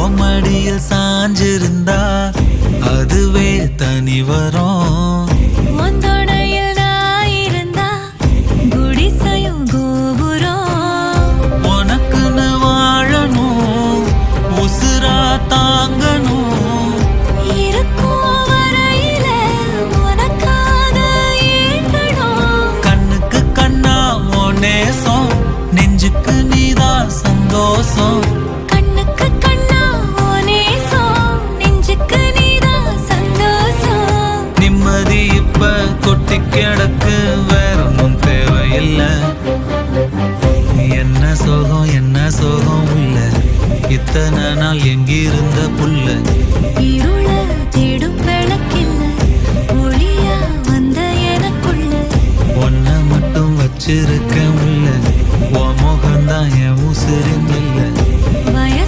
ஓமடியில் சாஞ்சிருந்தா அதுவே தனி வரும். முந்தோணையில் நான் இருந்தா குடிசையும் கோபுரம். உனக்குன்னு வாழணும், உசுரா தாங்கணும். இருக்கும் வரையில உனக்காக ஏங்கணும். கண்ணுக்கு கண்ணா உன் நேசம், நெஞ்சுக்கு நீதான் சந்தோஷம். கண்ணுக்கு கண்ணா உன் நேசம், நெஞ்சுக்கு நீதான் சந்தோஷம். நிம்மதி இப்ப கொட்டி கிடக்கு, வேற ஒன்றும் தேவையில்லை. என்ன சோகம் என்ன சோகம் உள்ள, இத்தனை நாள் எங்கிருந்த புல்ல. இருள தேடும் விளக்கில்ல, ஒளியா வந்த எனக்குள்ள. ஒன்ன மட்டும் வச்சிருக்க உள்ள, உன் முகம்தான் என் உசுரின்